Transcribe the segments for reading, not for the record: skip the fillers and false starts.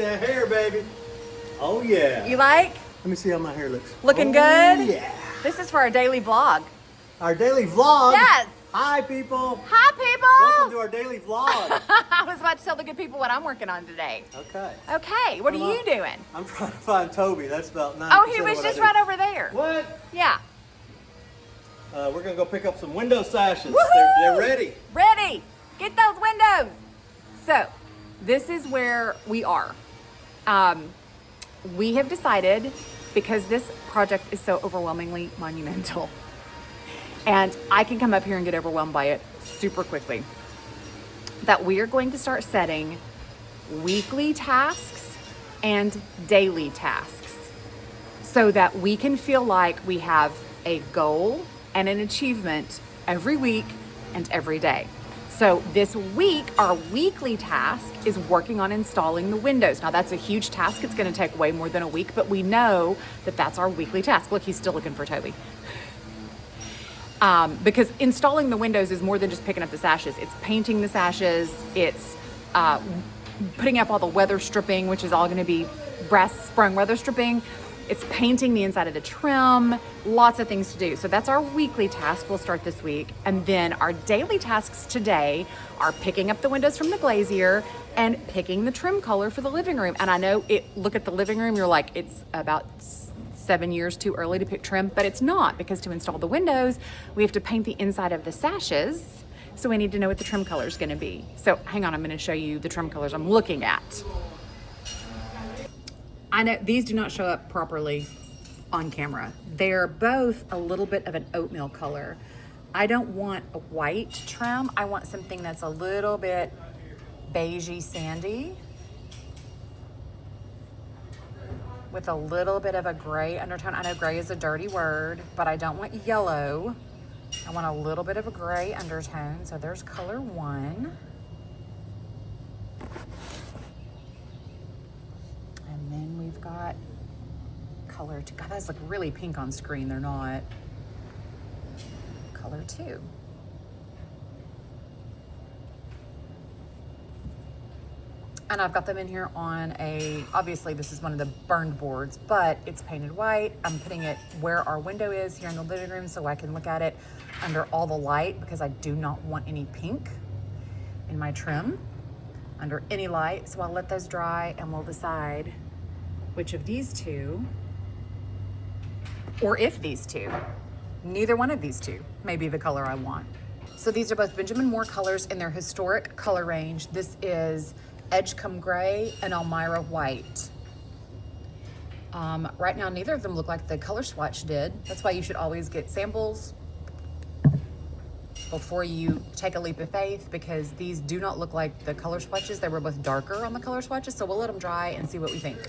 that hair, baby. Oh yeah. You like? Let me see how my hair looks. Looking good? Yeah. This is for our daily vlog. Our daily vlog. Yes. Hi, people. Hi, Welcome people. to our daily vlog. I was about to tell the good people what I'm working on today. Okay. Okay, what are Come on. you doing? I'm trying to find Toby. That's about 9%. Oh, he was of what just I right do. over there. What? Yeah. We're gonna go pick up some window sashes. Woohoo! They're ready. Ready. Get those windows. So, this is where we are. We have decided, because this project is so overwhelmingly monumental, and I can come up here and get overwhelmed by it super quickly, that we are going to start setting weekly tasks and daily tasks so that we can feel like we have a goal and an achievement every week and every day. So this week, our weekly task is working on installing the windows. Now that's a huge task. It's going to take way more than a week, but we know that that's our weekly task. Look, he's still looking for Toby. Because installing the windows is more than just picking up the sashes. It's painting the sashes. It's putting up all the weather stripping, which is all going to be brass sprung weather stripping. It's painting the inside of the trim, lots of things to do. So that's our weekly task. We'll start this week. And then our daily tasks today are picking up the windows from the glazier and picking the trim color for the living room. And I know look at the living room, you're like, it's about 7 years too early to pick trim, but it's not, because to install the windows, we have to paint the inside of the sashes. So we need to know what the trim color is gonna be. So hang on, I'm gonna show you the trim colors I'm looking at. I know these do not show up properly on camera. They're both a little bit of an oatmeal color. I don't want a white trim. I want something that's a little bit beigey sandy with a little bit of a gray undertone. I know gray is a dirty word, but I don't want yellow. I want a little bit of a gray undertone. So there's color 1. And then we've got color 2. God, those look really pink on screen. They're not. Color 2. And I've got them in here on obviously this is one of the burned boards, but it's painted white. I'm putting it where our window is here in the living room so I can look at it under all the light, because I do not want any pink in my trim under any light. So I'll let those dry and we'll decide which of these two, or if these two, neither one of these two may be the color I want. So these are both Benjamin Moore colors in their historic color range. This is Edgecombe Gray and Elmira White. Right now, neither of them look like the color swatch did. That's why you should always get samples before you take a leap of faith, because these do not look like the color swatches. They were both darker on the color swatches, so we'll let them dry and see what we think.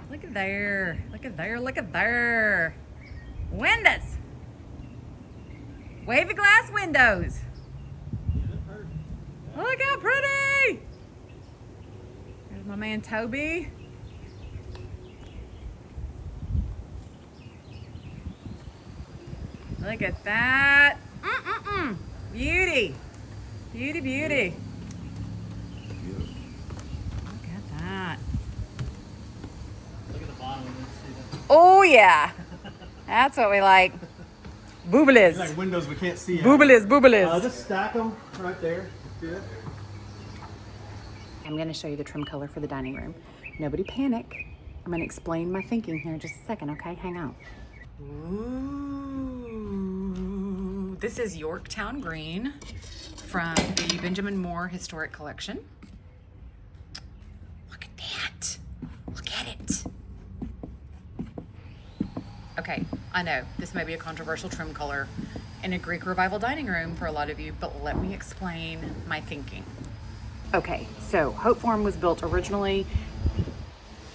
Look at there, look at there, look at there. Windows. Wavy glass windows. Look how pretty. There's my man Toby. Look at that. Beauty. Beauty, beauty. Look at that. Look at the bottom. See that? Oh yeah. That's what we like. Boobliz. It's like windows we can't see. Boobliz, boobliz. Just stack them right there. Good. I'm gonna show you the trim color for the dining room. Nobody panic. I'm gonna explain my thinking here in just a second, okay? Hang out. Ooh, this is Yorktown Green from the Benjamin Moore Historic Collection. Look at that. Look at it. Okay, I know this may be a controversial trim color in a Greek Revival dining room for a lot of you, but let me explain my thinking. Okay, so Hope Farm was built originally.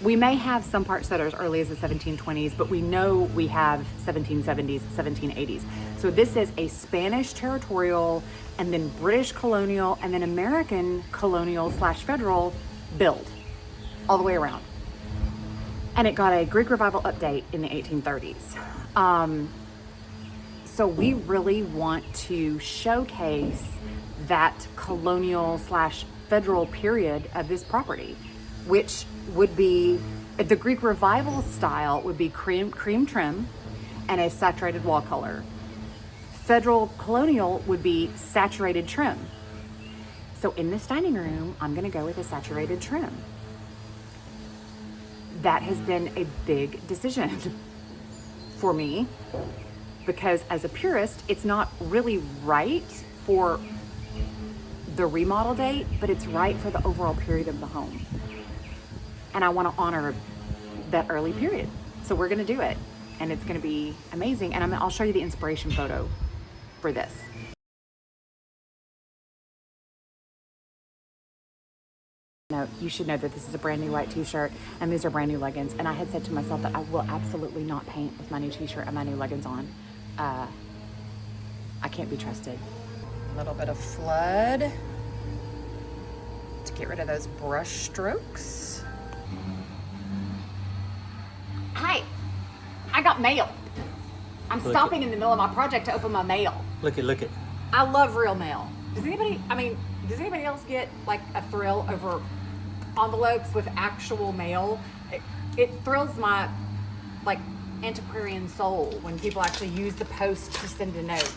We may have some parts that are as early as the 1720s, but we know we have 1770s, 1780s. So this is a Spanish territorial and then British colonial and then American colonial / federal build all the way around. And it got a Greek Revival update in the 1830s. So we really want to showcase that colonial / federal period of this property, which would be the Greek Revival style would be cream trim and a saturated wall color. Federal colonial would be saturated trim. So in this dining room, I'm gonna go with a saturated trim. That has been a big decision for me because as a purist, it's not really right for the remodel date, but it's right for the overall period of the home. And I wanna honor that early period. So we're gonna do it and it's gonna be amazing. And I'll show you the inspiration photo for this. No, you should know that this is a brand new white t-shirt and these are brand new leggings. And I had said to myself that I will absolutely not paint with my new t-shirt and my new leggings on. I can't be trusted. A little bit of flood to get rid of those brush strokes. Hi, I got mail. I'm stopping in the middle of my project to open my mail. Look it. I love real mail. Does anybody else get like a thrill over envelopes with actual mail? It thrills my like antiquarian soul when people actually use the post to send a note.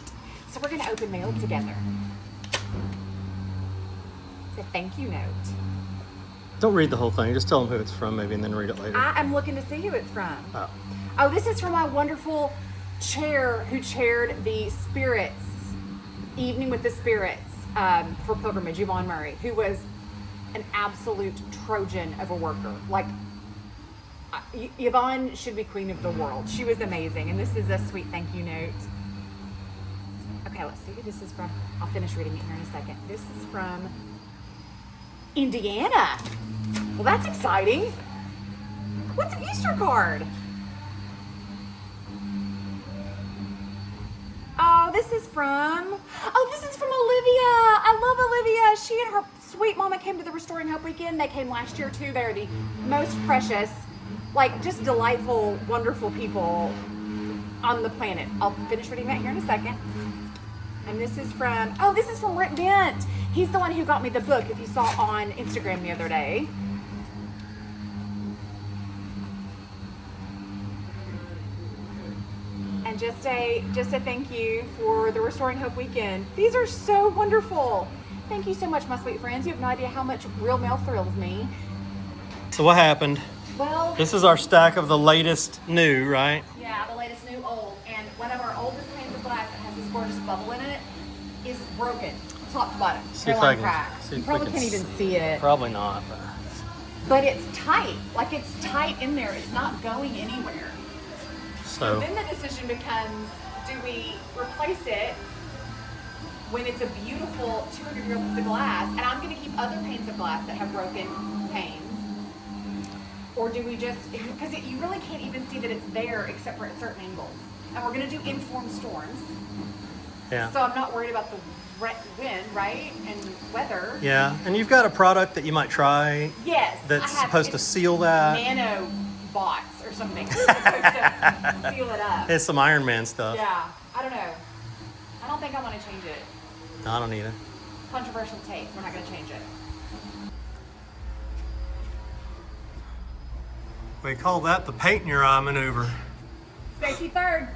So we're gonna open mail together. It's a thank you note. Don't read the whole thing. Just tell them who it's from, maybe, and then read it later. I am looking to see who it's from. Oh, This is from my wonderful chair who chaired the Spirits, Evening with the Spirits for Pilgrimage, Yvonne Murray, who was an absolute Trojan of a worker. Like, Yvonne should be queen of the world. She was amazing. And this is a sweet thank you note. Okay, let's see who this is from. I'll finish reading it here in a second. This is from Indiana. Well, that's exciting. What's an Easter card? This is from Olivia. I love Olivia. She and her sweet mama came to the Restoring Hope weekend. They came last year too. They're the most precious, like just delightful, wonderful people on the planet. I'll finish reading that here in a second. And this is from Rick Dent. He's the one who got me the book, if you saw on Instagram the other day. And just a thank you for the Restoring Hope weekend. These are so wonderful. Thank you so much, my sweet friends. You have no idea how much real mail thrills me. so what happened? Well, This is our stack of the latest new, right? yeah, the latest new old. And one of our oldest panes of glass that has this gorgeous bubble in it is broken, top to bottom. See if Hairline I can- crack. see You if we probably can can't even see it. Probably not. But it's tight. Like it's tight in there. It's not going anywhere. So Then the decision becomes, do we replace it when it's a beautiful 200-year-old piece of glass, and I'm going to keep other panes of glass that have broken panes, or do we just, because you really can't even see that it's there except for at certain angles. And we're going to do informed storms, yeah. so I'm not worried about the wind, right, and weather. Yeah, and you've got a product that you might try Yes. that's I have- supposed to it's seal that. Nano bots or something. It's supposed to seal it up. It's some Iron Man stuff. Yeah, I don't know. I don't think I want to change it. No, I don't need it. Controversial take. We're not going to change it. We call that the paint in your eye maneuver. Safety third.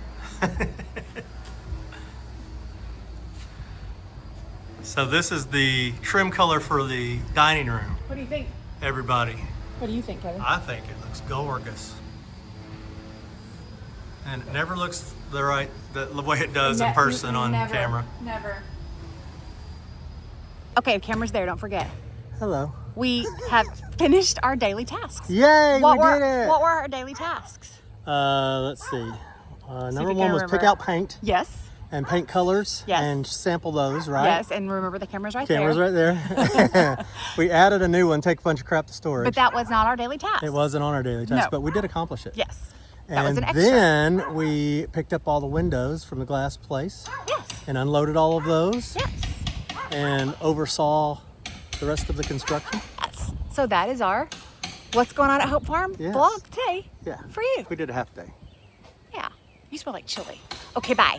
So this is the trim color for the dining room, What do you think? everybody. What do you think, Kevin? I think it looks gorgeous. And it never looks the way it does in person on camera. Never. Okay, camera's there. Don't forget. Hello. We have finished our daily tasks. Yay, What we were did it. What were our daily tasks? Let's see. Number you one can was pick remember. out paint Yes. and paint colors Yes. and sample those, right? Yes, and remember the camera's right Camera's there. right there. We added a new one, take a bunch of crap to storage. But that was not our daily task. It wasn't on our daily task, No. but we did accomplish it. Yes. That And was an extra. then we picked up all the windows from the glass place Yes. and unloaded all of those Yes. and oversaw the rest of the construction. Yes. So that is our What's Going On at Hope Farm Yes. vlog today Yeah. for you. We did a half day. Yeah. You smell like chili. Okay, bye.